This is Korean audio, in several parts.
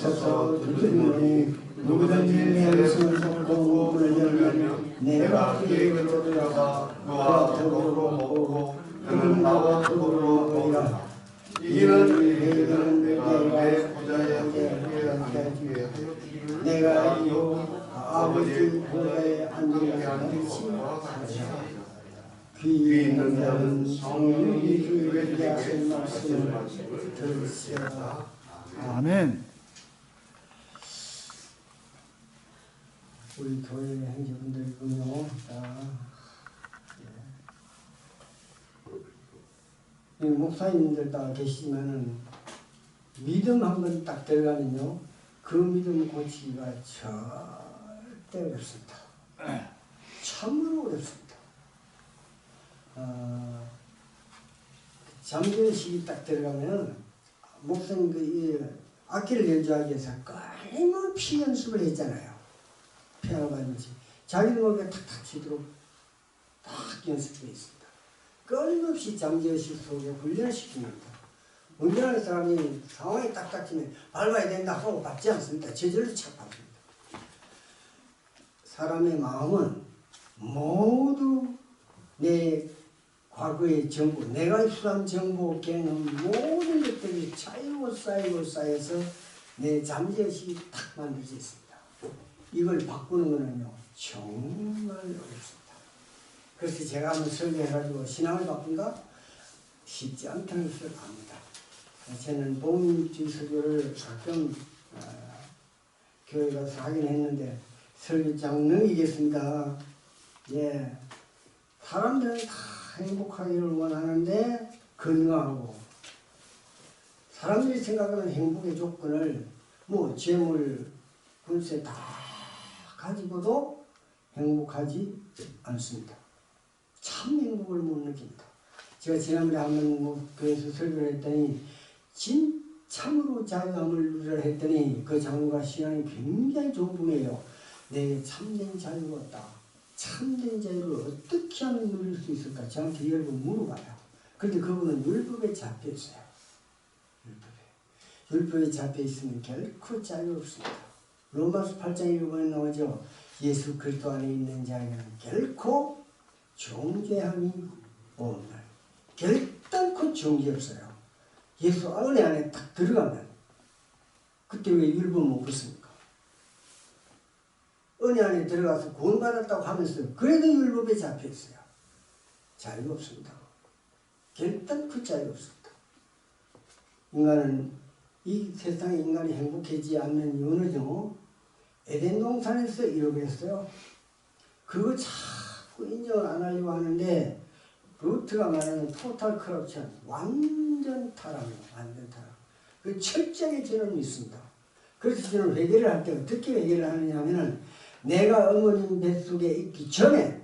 서서 두드리니 누구든지 내 말씀을 듣고 문을 열면 내가 그에게 들어가 그와 더불어 먹고 그는 나와 더불어 먹으리라. 이는 너희들은 내가 보좌에 함께 하여 주기를 내가 이요 아버지 보좌에 앉게 하는 것이라. 귀 있는 자는 성령이 그에게 하신 말씀을 들으시라. 아멘. 우리 교회 행정분들군요. 목사님들 다 계시지만은 믿음 한번 딱 들어가면요, 그 믿음 고치기가 절대 어렵습니다. 참으로 어렵습니다. 잠결식이 딱 들어가면 목사님 그 악기를 연주하기 위해서 끊임없이 연습을 했잖아요. 피아노 받는지 자기는 거기에 탁탁 치도록 딱 연습해 있습니다. 끊임없이 잠재의식 속에 훈련을 시킵니다. 운전하는 사람이 상황이 딱 닥치면 밟아야 된다 하고 밟지 않습니다. 저절로 착 밟습니다. 사람의 마음은 모두 내 과거의 정보, 내가 입수한 정보, 개념 모든 것들이 쌓여서 내 잠재의식이 탁 만들어져 있습니다. 이걸 바꾸는 거는요 정말 어렵습니다. 그래서 제가 한번 설교해가지고 신앙을 바꾼다? 쉽지 않다는 것을 압니다. 저는 복음주의 설교를 가끔 교회 가서 하긴 했는데 설교장 능이겠습니다. 예, 사람들은 다 행복하기를 원하는데 건강하고, 사람들이 생각하는 행복의 조건을 뭐 재물, 군세 다 가지고도 행복하지 않습니다. 참 행복을 못 느낍니다. 제가 지난번에 한번 교회에서 설교를 했더니 참으로 자유함을 누리라 했더니 그 장로가 신앙이 굉장히 좋은 분이에요. 내게 참된 자유가 없다. 참된 자유를 어떻게 하면 누릴 수 있을까? 저한테 이걸 물어봐요. 그런데 그분은 율법에 잡혀 있어요. 율법에 잡혀 있으면 결코 자유 없습니다. 로마서 8장 1번에 나오죠. 예수 그리스도 안에 있는 자에게는 결코 정죄함이 없는, 결단코 정죄 없어요. 예수 은혜 안에 딱 들어가면 그때 왜 율법 못 붙습니까? 은혜 안에 들어가서 구원받았다고 하면서 그래도 율법에 잡혀 있어요. 자유가 없습니다. 결단코 자유가 없습니다. 인간은 이 세상에 인간이 행복해지지 않는 이유는요, 에덴 동산에서 이루겠어요. 그거 자꾸 인정을 안 하려고 하는데 루트가 말하는 토탈 커럽션, 완전 타락이에요. 완전 타락. 그 철저하게 저는 믿습니다. 그래서 저는 회개를 할 때 어떻게 회개를 하느냐 하면은 내가 어머님 뱃속에 있기 전에,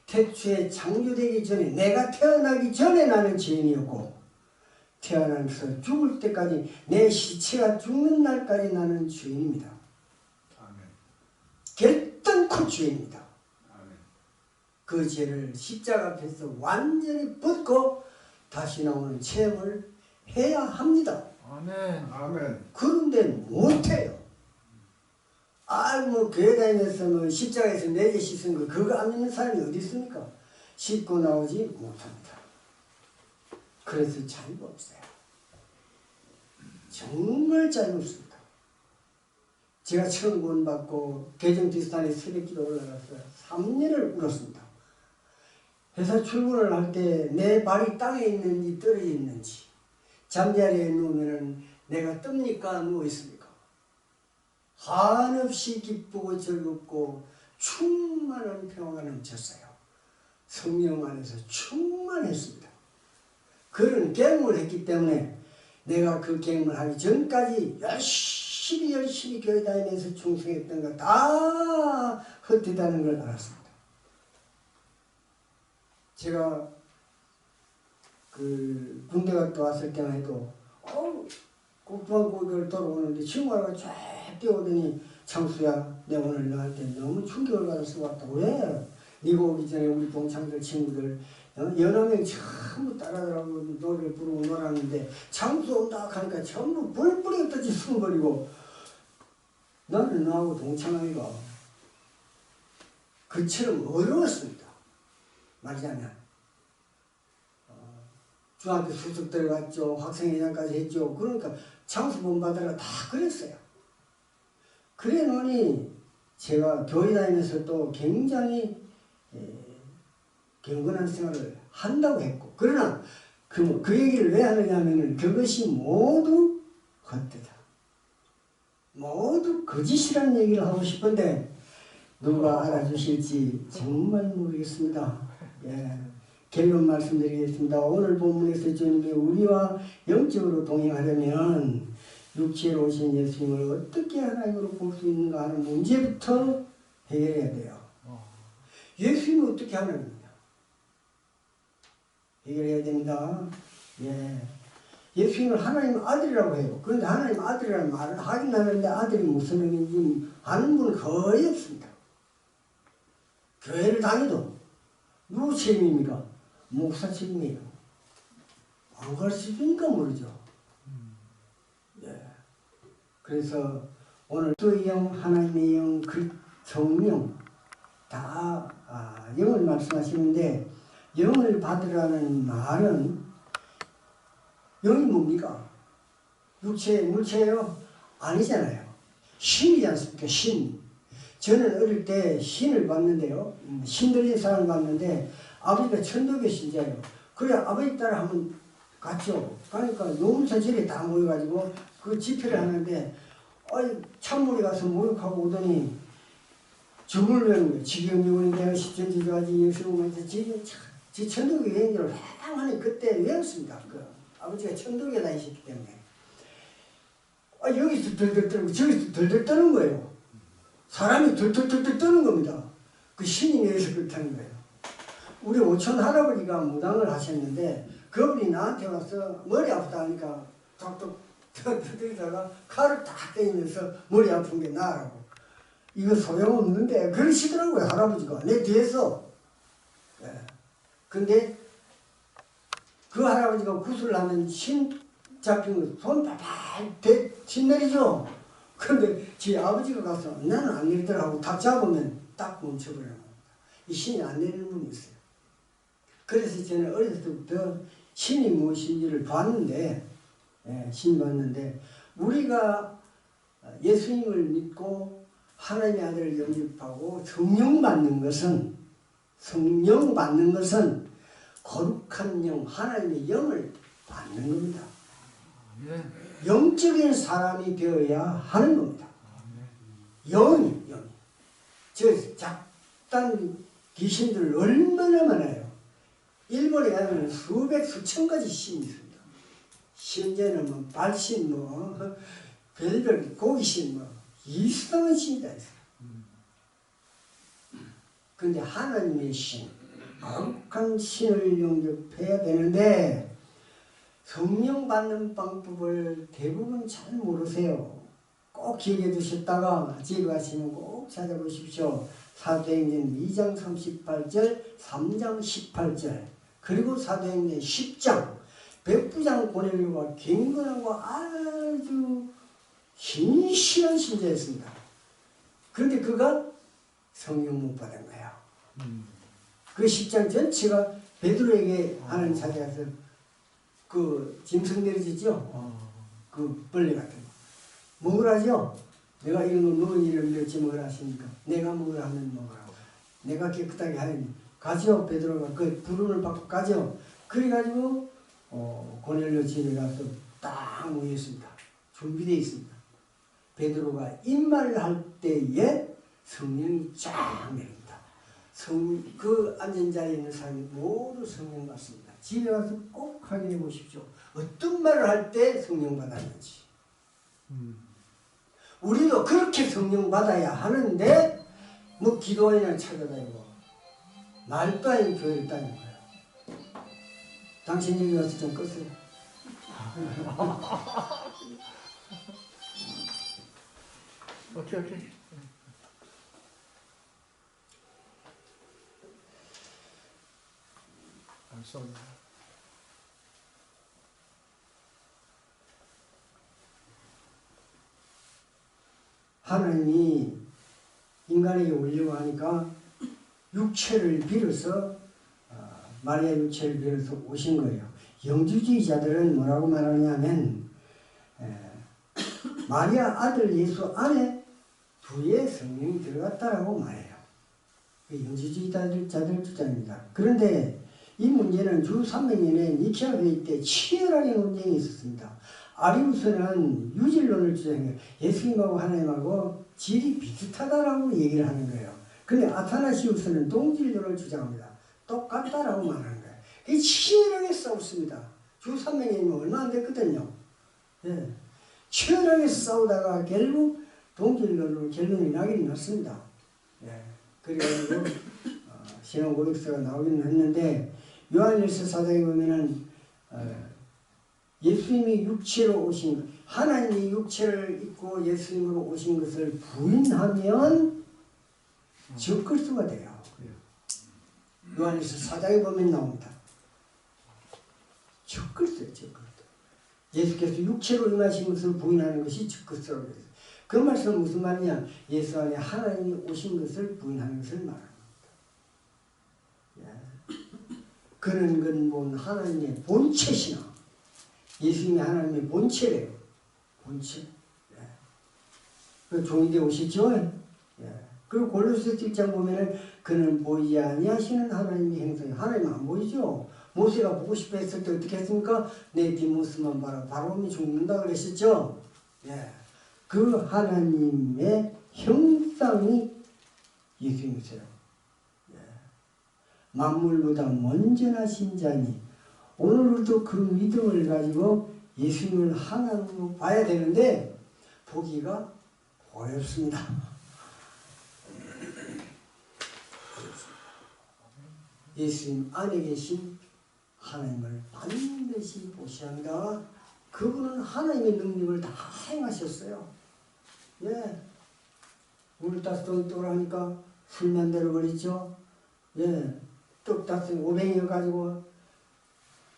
태초에 창조되기 전에, 내가 태어나기 전에 나는 죄인이었고, 태어나면서 죽을 때까지, 내 시체가 죽는 날까지 나는 죄인입니다. 아멘. 결단코 죄인입니다. 아멘. 그 죄를 십자가 앞에서 완전히 벗고 다시 나오는 체험을 해야 합니다. 아멘. 아멘. 그런데 못해요. 뭐 교회 다니면서 뭐 십자가에서 내게 씻은 거 그거 안 믿는 사람이 어디 있습니까? 씻고 나오지 못합니다. 그래서 자유가 없어요. 정말 자유가 없습니다. 제가 처음 구원받고 개정비스탄에 새벽기도 올라갔어요. 3년을 울었습니다. 회사 출근을 할 때 내 발이 땅에 있는지 떨어져 있는지, 잠자리에 누우면 내가 뜹니까 누워 있습니까? 한없이 기쁘고 즐겁고 충만한 평화가 넘쳤어요. 성령 안에서 충만했습니다. 그런 경험을 했기 때문에 내가 그 경험을 하기 전까지 열심히 교회 다니면서 충성했던 거 다 헛되다는 걸 알았습니다. 제가 그 군대 갔다 왔을 때만 해도 국방고를 돌아오는데 친구가 쫙 뛰어오더니 창수야, 내가 오늘 너한테 너무 충격을 받아서 왔다. 왜? 네가 오기 전에 우리 동창들 친구들 여러 명 전부 따라들어가고 노래를 부르고 놀았는데 창수 온다 하니까 전부 뿔뿔이 흩어지 숨어버리고 나는 너하고 동창하기가 그처럼 어려웠습니다. 말하자면 중학교 수석 들어갔죠. 학생회장까지 했죠. 그러니까 장수본 받으러 다 그랬어요. 그래 놓으니 제가 교회 다니면서 또 굉장히 경건한 생활을 한다고 했고, 그러나 그 얘기를 왜 하느냐면 그것이 모두 헛되다. 모두 거짓이라는 얘기를 하고 싶은데 누가 알아주실지 정말 모르겠습니다. 예. 결론 말씀드리겠습니다. 오늘 본문에서 주님이 우리와 영적으로 동행하려면 육체로 오신 예수님을 어떻게 하나님으로 볼 수 있는가 하는 문제부터 해결해야 돼요. 예수님은 어떻게 하나님이냐? 해결해야 됩니다. 예. 예수님을 하나님 아들이라고 해요. 그런데 하나님 아들이라는 말을 하긴 하는데 아들이 무슨 의미인지 아는 분은 거의 없습니다. 교회를 다니도 누구 책임입니까? 목사 책임이에요. 안 가르치니까 모르죠. 예. 그래서 오늘 또 영, 하나님의 영, 그 성령 다 영을 말씀하시는데 영을 받으라는 말은 영이 뭡니까? 육체, 물체예요? 아니잖아요. 신이지 않습니까? 신. 저는 어릴 때 신을 봤는데요. 신 들린 사람을 봤는데 아버지가 천도교 신자예요. 그래 아버지 따라 한번 갔죠. 그러니까 노문사절에 다 모여가지고 그 집회를 하는데 찬물에 가서 목욕하고 오더니 죽을 외우는 거예요. 지금 영원히 내가 십전지조하지 예수님한테 지 천도교 여행들을 회당하니 그때 외웠습니다. 그 아버지가 천도교에 다니셨기 때문에 여기서 덜덜 떨고 저기서 덜덜 떠는 거예요. 사람이 덜덜덜 떠는 겁니다. 그 신이 내에서 그렇다는 거예요. 우리 오촌 할아버지가 무당을 하셨는데 그분이 나한테 와서 머리 아프다 하니까 톡톡 터뜨리다가 칼을 딱 때리면서 머리 아픈 게 나라고. 이거 소용없는데 그러시더라고요. 할아버지가 내 뒤에서. 예. 근데 그 할아버지가 구슬을 하면 신 잡힌 거 손 바발 신 내리죠. 근데 제 아버지가 가서 나는 안 내리더라 하고 딱 잡으면 딱 멈춰버려요. 이 신이 안 내리는 분이 있어요. 그래서 저는 어렸을 때부터 신이 무엇인지를 봤는데, 신이 봤는데, 우리가 예수님을 믿고 하나님의 아들을 영접하고 성령 받는 것은 거룩한 영, 하나님의 영을 받는 겁니다. 영적인 사람이 되어야 하는 겁니다. 영이. 저 작단 귀신들 얼마나 많아요. 일본에 가면 수백, 수천 가지 신이 있습니다. 심지어는 뭐 발신, 별별 고기신, 이상한 신이 다 있어요. 근데 하나님의 신, 거룩한 신을 영접해야 되는데 성령 받는 방법을 대부분 잘 모르세요. 꼭 기억해 두셨다가 집에 가시면 꼭 찾아보십시오. 사도행전 2장 38절, 3장 18절, 그리고 사도행전 10장, 백부장 고넬료가 경건하고 아주 신실한 신자였습니다. 그런데 그가 성령 못 받은 거예요. 그 10장 전체가 베드로에게 하나님 찾아가서 그 짐승 내려지죠? 그 벌레 같은 거. 먹으라죠? 내가 이런 거 너는 이름 멸치 먹으라 하시니까 내가 먹으라 하면 먹으라고. 내가 깨끗하게 하니 가죠. 베드로가 그 부름을 받고 가죠. 그래가지고 고넬료 집에 가서 딱 모였습니다. 준비되어 있습니다. 베드로가 입말을 할 때에 성령이 쫙 내립니다. 그 앉은 자리에 있는 사람이 모두 성령 받습니다. 집에 가서 꼭 확인해 보십시오. 어떤 말을 할 때 성령 받았는지. 우리도 그렇게 성령 받아야 하는데 뭐 기도원이나 찾아다니고 말도 아닌 교회를 다니는 거예요. 당신 여기 와서 좀 끄세요. 오케이. I'm sorry. 하나님이 인간에게 오려고 하니까 육체를 빌어서 마리아 육체를 빌어서 오신 거예요. 영주주의자들은 뭐라고 말하냐면 마리아 아들 예수 안에 부의 성령이 들어갔다라고 말해요. 영주주의자들 주장입니다. 그런데 이 문제는 주 300년에 니케아 회의 때 치열하게 논쟁이 있었습니다. 아리우스는 유질론을 주장해요. 예수님하고 하나님하고 질이 비슷하다라고 얘기를 하는 거예요. 근데 아타나시우스는 동질론을 주장합니다. 똑같다라고 말하는 거예요. 이게 치열하게 싸웠습니다. 주 300년이면 얼마 안 됐거든요. 예. 치열하게 싸우다가 결국 동질론으로 결론이 나긴 났습니다. 예. 그래가지고 신앙 고백서가 나오기는 했는데 요한일서 4장에 보면은 예수님이 육체로 오신 것, 하나님이 육체를 입고 예수님으로 오신 것을 부인하면 적그리스도가 돼요. 요한일서 4장에 보면 나옵니다. 적그리스도예요, 적그리스도. 예수께서 육체로 임하신 것을 부인하는 것이 적그리스도라고 해요. 그 말씀은 무슨 말이냐? 예수 안에 하나님이 오신 것을 부인하는 것을 말합니다. 그는 건 하나님의 본체시나 예수님이 하나님의 본체래요. 본체. 그 종이 오시죠? 그리고 골로새 1장 보면은 그는 보이지 아니하시는 하나님의 행성이 하나님 안 보이죠? 모세가 보고 싶어 했을 때 어떻게 했습니까? 내 뒷모습만 봐라. 바로미 죽는다 그랬었죠? 그 하나님의 형상이 예수님이세요. 만물보다 먼저 나신 자니 오늘도 그 믿음을 가지고 예수님을 하나님으로 봐야 되는데 보기가 어렵습니다. 예수님 안에 계신 하나님을 반드시 보셔야 합니다. 그분은 하나님의 능력을 다 행하셨어요. 물 따스던 또라니까 술만 내려버리죠. 떡 따스던 오뱅이여가지고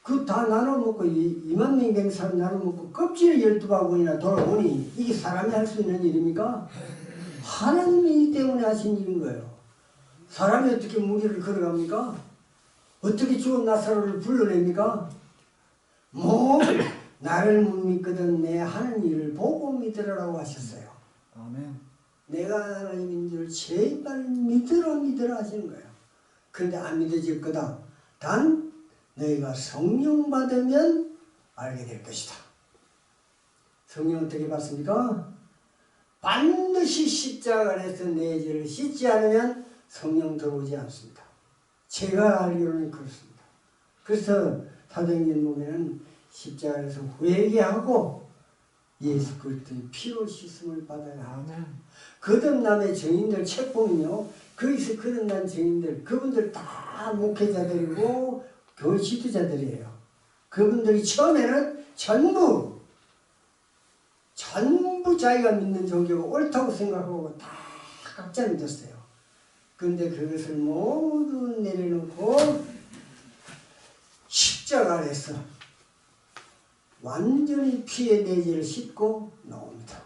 그 다 나눠 먹고 2만 명 된 사람 나눠 먹고 껍질을 12바구니나 돌아오니 이게 사람이 할 수 있는 일입니까? 하나님이 때문에 하신 일인 거예요. 사람이 어떻게 무리를 걸어갑니까? 어떻게 죽은 나사로를 불러냅니까? 나를 못 믿거든 내 하는 일을 보고 믿으라고 하셨어요. 아멘. 내가 하나님인 줄 제발 믿으라 하시는 거예요. 그런데 안 믿어질 거다. 단 너희가 성령 받으면 알게 될 것이다. 성령 어떻게 받습니까? 반드시 십자가를 해서 내 죄를 씻지 않으면 성령 들어오지 않습니다. 제가 알기로는 그렇습니다. 그래서 사도행전 보면은 십자가에서 회개하고 예수 그리스도의 피로 씻음을 받아야 합니다. 거듭남의 증인들 책 보면요. 거기서 거듭난 증인들 그분들 다 목회자들이고 교회 지도자들이에요. 그분들이 처음에는 전부 자기가 믿는 종교가 옳다고 생각하고 다 각자 믿었어요. 그런데 그것을 모두 내려놓고 십자가 아래서 완전히 피의 내재를 씻고 나옵니다.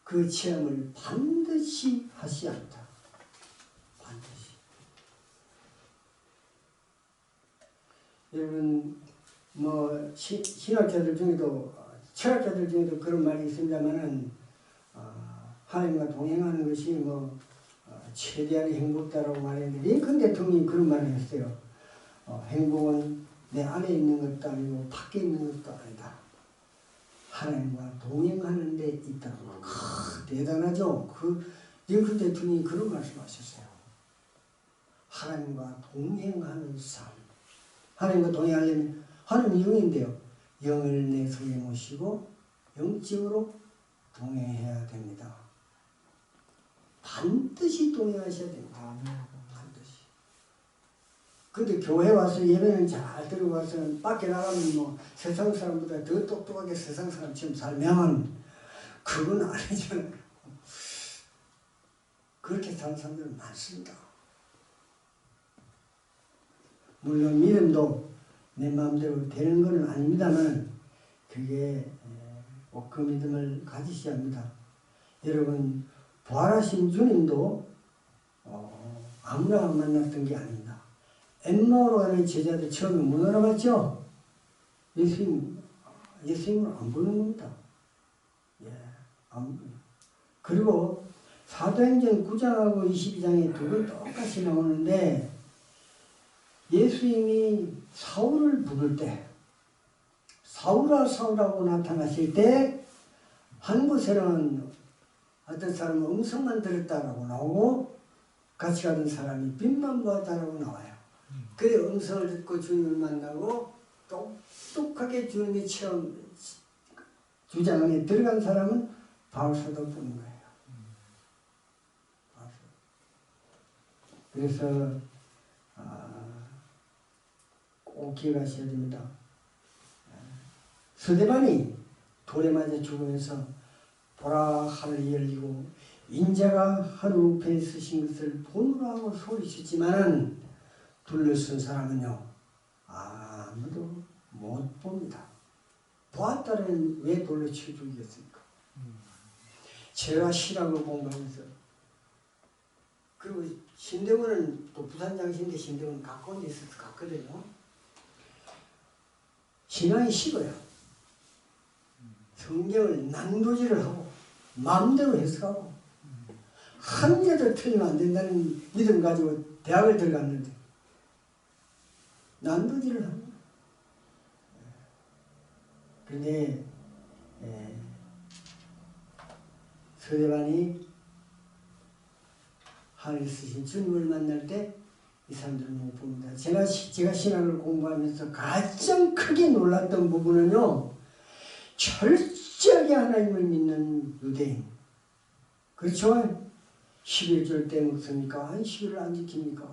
그 체험을 반드시 하셔야 합니다. 반드시. 여러분 신학자들 중에도 철학자들 중에도 그런 말이 있습니다만은 하나님과 동행하는 것이 최대한 행복다라고 말했는데 링컨 대통령이 그런 말을 했어요. 행복은 내 안에 있는 것도 아니고 밖에 있는 것도 아니다. 하나님과 동행하는 데 있다고. 대단하죠? 링컨 대통령이 그런 말씀하셨어요. 하나님과 동행하는 삶. 하나님과 동행하려면 하나님은 영인데요. 영을 내 속에 모시고 영적으로 동행해야 됩니다. 반드시 동행하셔야 됩니다. 반드시. 근데 교회 와서 예배는 잘 들고 와서 밖에 나가면 세상 사람보다 더 똑똑하게 세상 사람처럼 살면 그건 아니잖아요. 그렇게 사는 사람들은 많습니다. 물론 믿음도 내 마음대로 되는 건 아닙니다만 그게 그 믿음을 가지셔야 합니다. 여러분 부활하신 주님도 아무나 만났던 게 아닙니다. 엠마오로 가는 제자들 처음에 못 알아봤죠? 예수님을 안 보는 겁니다. 예, 그리고 사도행전 9장하고 22장에 두 번 똑같이 나오는데 예수님이 사울을 부를 때 사울아 사울하고 나타나실 때 한 곳에는 어떤 사람은 음성만 들었다라고 나오고 같이 가던 사람이 빛만 보았다라고 나와요. 그래 음성을 듣고 주님을 만나고 똑똑하게 주님의 주장 안에 들어간 사람은 바울사도뿐인 거예요. 그래서 꼭 기억하셔야 됩니다. 스데반이 돌에 맞아 죽으면서 보라 하늘이 열리고 인자가 하늘 우편에 서신 것을 보노라 하고 소리쳤지만 둘러쓴 사람은요 아무도 못 봅니다. 보았다는 왜 돌로 쳐 죽이겠습니까? 제가 신학을 공부하면서 그리고 신대원은 또 부산장신대 신대원 가까운 데 있어서 갔거든요. 신앙이 식어요. 성경을 난도질을 하고 마음대로 해석하고 한 개도 틀리면 안 된다는 믿음 가지고 대학을 들어갔는데 난도질을 합니다. 그런데 서대반이 하늘에 쓰신 주님을 만날 때 이 사람들은 못 봅니다. 제가 신학을 공부하면서 가장 크게 놀랐던 부분은요. 철저하게 하나님을 믿는 유대인. 그렇죠? 11절 때 먹습니까? 안식일을 안 지킵니까?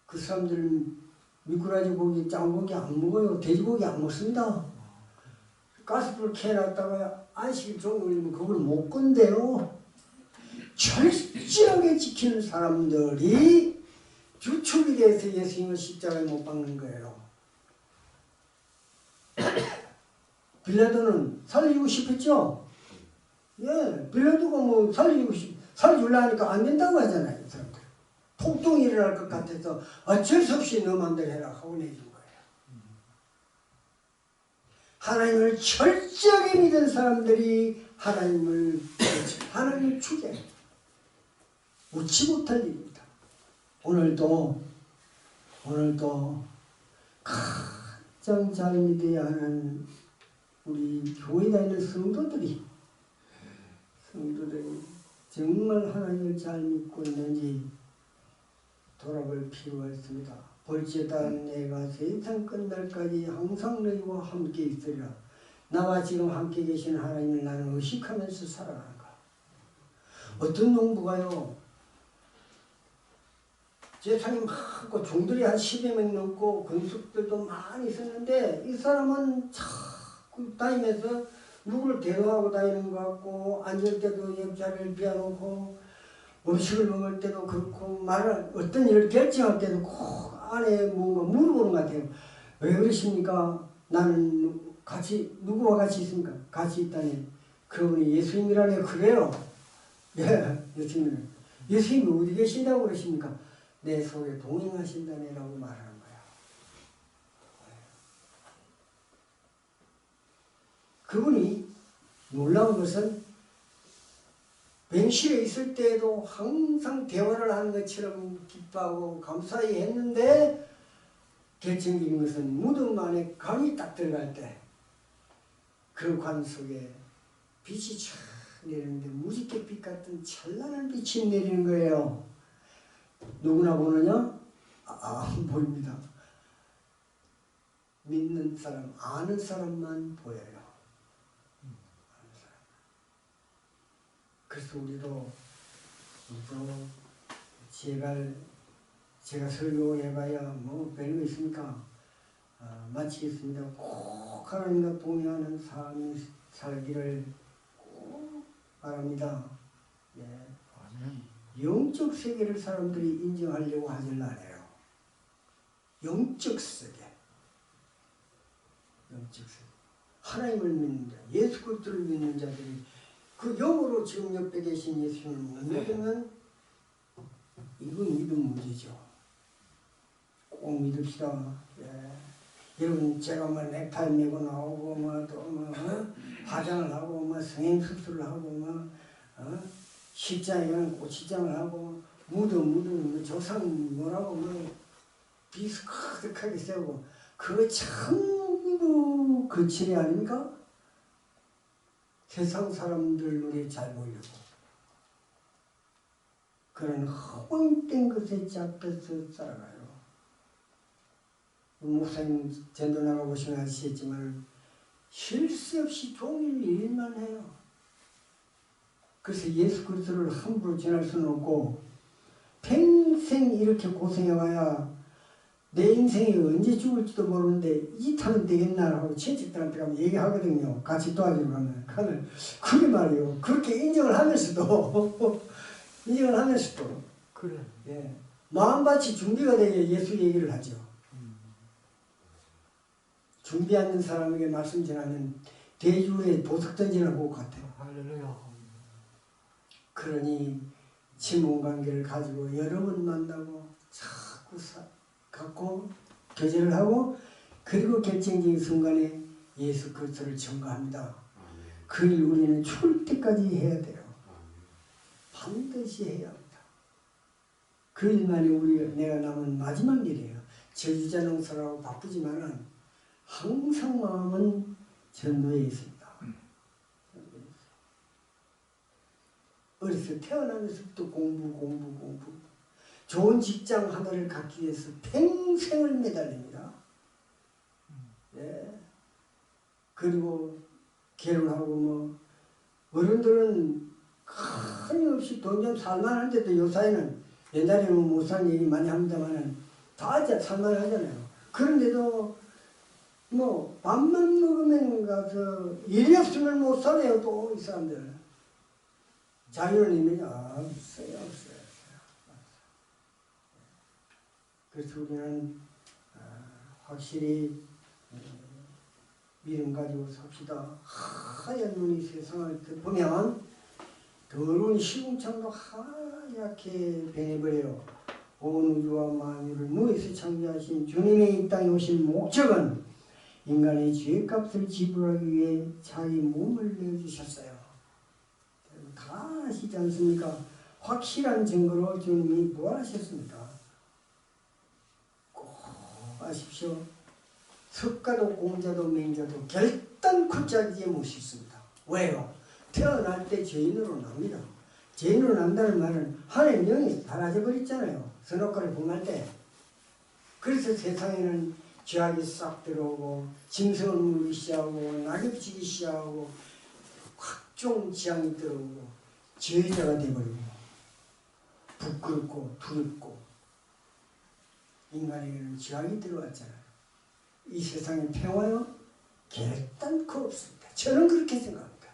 그 사람들은 미꾸라지 고기, 짱고기 안 먹어요. 돼지고기 안 먹습니다. 가스불 켜놨다가 안식일 종이 올리면 그걸 못 건대요. 철저하게 지키는 사람들이 주축이 돼서 예수님을 십자가에 못 박는 거예요. 빌라도는 살리고 싶었죠? 예, 빌라도가 뭐 살려주려 하니까 안 된다고 하잖아요. 이 사람들. 폭동이 일어날 것 같아서 어쩔 수 없이 너 맘대로 해라 하고 내준 거예요. 하나님을 철저하게 믿은 사람들이 하나님을 죽여요. 웃지 못할 일입니다. 오늘도 가장 잘 믿어야 하는 우리 교회 다니는 성도들이 정말 하나님을 잘 믿고 있는지 돌아볼 필요가 있습니다. 볼지어다 내가 세상 끝날까지 항상 너희와 함께 있으리라. 나와 지금 함께 계신 하나님을 나는 의식하면서 살아가는가. 어떤 농부가요. 재산이 많고 종들이 한 10여 명 넘고 건축들도 많이 있었는데 이 사람은 자꾸 다니면서 누구를 대동하고 다니는 것 같고 앉을 때도 옆자리를 비워놓고 음식을 먹을 때도 그렇고 어떤 일을 결정할 때도 꼭 안에 뭔가 물어보는 것 같아요. 왜 그러십니까? 나는 누구와 같이 있습니까? 같이 있다니. 그분이 예수님이라네. 그래요. 예, 예수님이 어디 계신다고 그러십니까? 내 속에 동행하신다네라고 말하는 거야. 그분이 놀라운 것은 병실에 있을 때에도 항상 대화를 하는 것처럼 기뻐하고 감사히 했는데 결정적인 것은 무덤 안에 감이 딱 들어갈 때 그 관 속에 빛이 쫙 내리는데 무지갯빛 같은 찬란한 빛이 내리는 거예요. 누구나 보느냐? 안 보입니다. 믿는 사람, 아는 사람만 보여요. 그래서 우리도 제가 설교해봐야 뭐 별거 있습니까? 마치겠습니다. 꼭 하나님과 동행하는 삶을 살기를 꼭 바랍니다. 예. 영적 세계를 사람들이 인정하려고 하질 않아요. 영적 세계. 하나님을 믿는 자, 예수 그리스도를 믿는 자들이 그 영으로 지금 옆에 계신 예수님을 못 믿으면 이건 믿음 문제죠. 꼭 믿읍시다. 예. 여러분 제가 뭐 넥타이 메고 나오고 뭐또 화장을 하고 뭐 성형 수술을 하고 뭐 십자에 가는 고치장을 하고 무덤 조상 뭐라고 뭐 비스 가득하게 세우고 그거 전부 거칠이 아닙니까? 세상 사람들 눈에 잘 보이려고 그런 허황된 것에 잡혀서 살아가요. 목사님 전도 나가보시면 아시겠지만 쉴 새 없이 종일 일만 해요. 그래서 예수 그리스도를 함부로 전할 수는 없고 평생 이렇게 고생해봐야 내 인생이 언제 죽을지도 모르는데 이 타면 되겠나 하고 친척들한테 가면 얘기하거든요. 같이 도와주러 가면. 그게 말이에요. 그렇게 인정을 하면서도 그래. 예, 마음밭이 준비가 되게 예수 얘기를 하죠. 준비 않는 사람에게 말씀 전하면 대주에 보석 던지는 것 같아요. 할렐루야. 그러니 친분 관계를 가지고 여러 번 만나고 자꾸 갖고 교제를 하고 그리고 결정적인 순간에 예수 그리스도를 전가합니다. 그 일 우리는 죽을 때까지 해야 돼요. 반드시 해야 합니다. 그 일만이 내가 남은 마지막 일이에요. 저주자농사라고 바쁘지만은 항상 마음은 전도에 있습니다. 어려서 태어나면서부터 공부 좋은 직장 하나를 갖기 위해서 평생을 매달립니다. 예. 그리고 결혼하고 뭐 어른들은 끊임없이 돈 좀 살만한데도 요사이는 옛날에는 못 산 얘기 많이 합니다만은 다 살만하잖아요. 그런데도 뭐 밥만 먹으면 가서 일이 없으면 못 사네요. 또 이 사람들 자유는 있느냐? 없어요. 그래서 우리는 확실히 믿음 가지고 삽시다. 하얀 눈이 세상을 보면 더러운 시궁창도 하얗게 변해버려요. 온 우주와 만유를 무에서 창조하신 주님의 이 땅에 오신 목적은 인간의 죄값을 지불하기 위해 자기 몸을 내주셨어요. 다 아시지 않습니까? 확실한 증거로 주님이 부활하셨습니다. 꼭 아십시오. 석가도 공자도 맹자도 결단코 자기의 못이 있습니다. 왜요? 태어날 때 죄인으로 납니다. 죄인으로 난다는 말은 하나님 영이 사라져 버렸잖아요. 선악과를 범할 때. 그래서 세상에는 죄악이 싹 들어오고 짐승을 물기 시작하고 낙엽치기 시작하고 각종 지향이 들어오고 죄자가 되어버리고 부끄럽고 두렵고 인간에게는 죄악이 들어왔잖아요. 이 세상에 평화요? 결단코 없습니다. 저는 그렇게 생각합니다.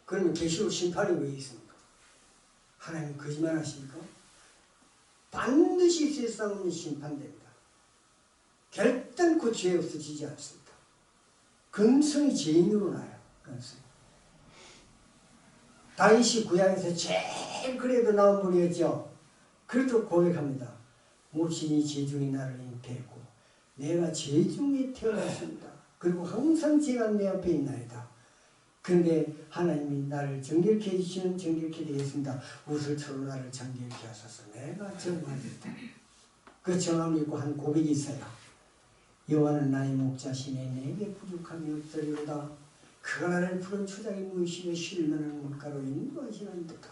그러면 계시록 심판이 왜 있습니까? 하나님 거짓말 하십니까? 반드시 세상은 심판됩니다. 결단코 죄 없어지지 않습니다. 근성이 죄인으로 나요. 근성이. 다윗이 구약에서 제일 그래도 나온 분이었죠. 그래도 고백합니다. 모친이 죄중에 나를 잉태했고 내가 죄중에 태어났습니다. 그리고 항상 죄가 내 앞에 있나이다. 그런데 하나님이 나를 정결케 해주시는 정결케 되겠습니다. 우슬처로 나를 정결케 하소서. 내가 정하겠다. 그 정함을 입고 한 고백이 있어요. 여호와는 나의 목자시네 내게 부족함이 없으리로다. 그가 나를 푸른 초장에 무시며 쉴만한 물가로 인도하시는 듯다.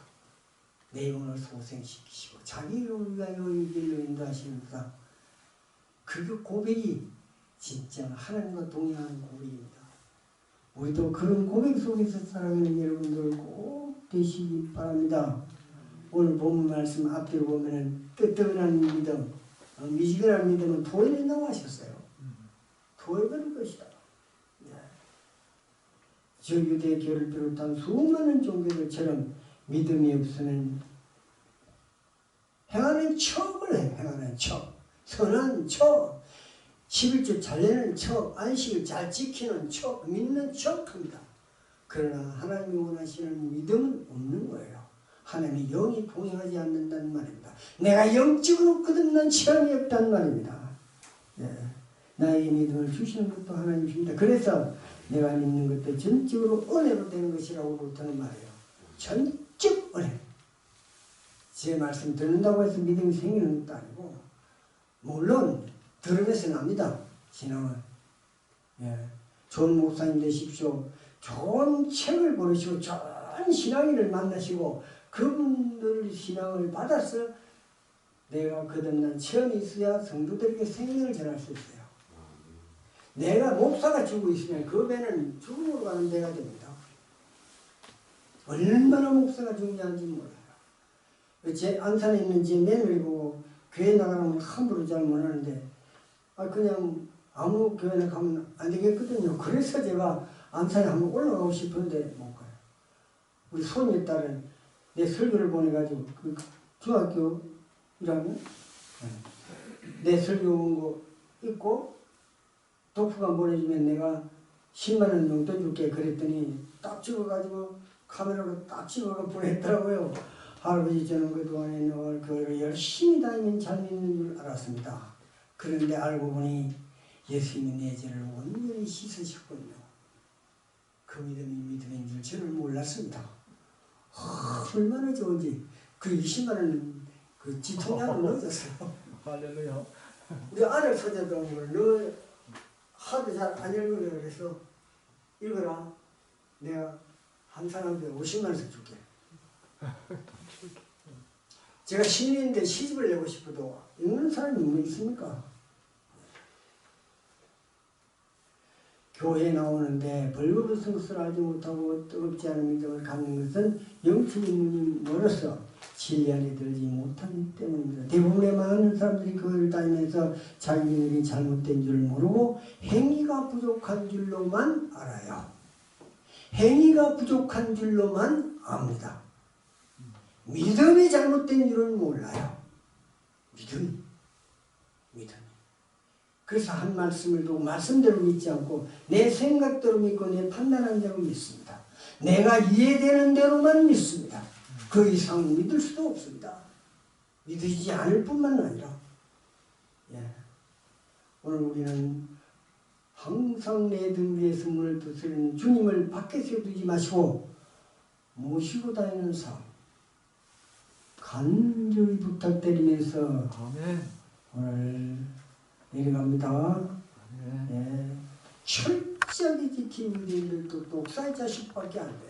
내 영혼을 소생시키시고 자기 이름을 위하여 이 길로 인도하시는도다. 그 고백이 진짜 하나님과 동행하는 고백입니다. 우리도 그런 고백 속에서 살아가는 여러분들 꼭 되시기 바랍니다. 오늘 본문 말씀 앞뒤로 보면은 뜨뜻한 믿음, 미지근한 믿음은 토해낸다고 하셨어요. 토해버릴 것이다. 저 유대교를 비롯한 수많은 종교들처럼 믿음이 없으면 행하는 척을 해. 행하는 척, 선한 척, 11조 잘 내는 척, 안식을 잘 지키는 척, 믿는 척합니다. 그러나 하나님이 원하시는 믿음은 없는 거예요. 하나님이 영이 동행하지 않는다는 말입니다. 내가 영적으로 거듭난 체험이 없다는 말입니다. 예. 나에게 믿음을 주시는 것도 하나님이십니다. 그래서 내가 믿는 것도 전적으로 은혜로 되는 것이라고 루터는 말해요. 전적 은혜. 제 말씀 듣는다고 해서 믿음이 생기는 것도 아니고, 물론 들으면서 납니다. 신앙은. 예. 좋은 목사님 되십시오. 좋은 책을 고르시고 좋은 신앙인을 만나시고 그분들 신앙을 받아서 내가 거듭난 체험이 있어야 성도들에게 생명을 전할 수 있어요. 내가 목사가 죽고 있으면 그 배는 죽음으로 가는 배가 됩니다. 얼마나 목사가 중요한지 몰라요. 제 안산에 있는 제 며느리 보고 교회 나가는 건 함부로 잘 못하는데 그냥 아무 교회나 가면 안 되겠거든요. 그래서 제가 안산에 한번 올라가고 싶은데 못 가요. 우리 손녀딸은 내 설교를 보내가지고 그 중학교 1학년 내 설교 온 거 있고 독후감 보내주면 내가 10만 원 정도 줄게 그랬더니 딱 찍어가지고 카메라로 딱 찍어가 보냈더라고요. 할아버지 저는 그동안에 늘 교회를 열심히 다니면 잘 믿는 줄 알았습니다. 그런데 알고 보니 예수님이 내 죄를 온전히 씻으셨군요. 그 믿음이 믿음인 줄 저는 몰랐습니다. 얼마나 좋은지 그 20만 원 그 지통량을 넣어줬어요. 할렐루야. 우리 아들 서재도 너 하도 잘 안 읽으려 그래서 읽어라. 내가 한 사람한테 50만 원씩 줄게. 제가 신인인데 시집을 내고 싶어도 읽는 사람이 뭐 있습니까? 교회에 나오는데 벌거벗은 하지 못하고 뜨겁지 않은 믿음을 갖는 것은 영적인 문이 멀어서 진리 안에 들지 못하기 때문입니다. 대부분의 많은 사람들이 교회를 다니면서 자기들이 잘못된 줄 모르고 행위가 부족한 줄로만 알아요. 행위가 부족한 줄로만 압니다. 믿음이 잘못된 줄은 몰라요. 믿음이. 그래서 한 말씀을 두고 말씀대로 믿지 않고 내 생각대로 믿고 내 판단한 대로 믿습니다. 내가 이해되는 대로만 믿습니다. 그 이상 믿을 수도 없습니다. 믿으시지 않을 뿐만 아니라 오늘 우리는 항상 내 등 위에 선물을 두시는 주님을 밖에서 두지 마시고 모시고 다니는 삶 간절히 부탁드리면서 아멘. 오늘 내려갑니다. 네. 철저하게 지키는 일들도 독사의 자식밖에 안 돼요.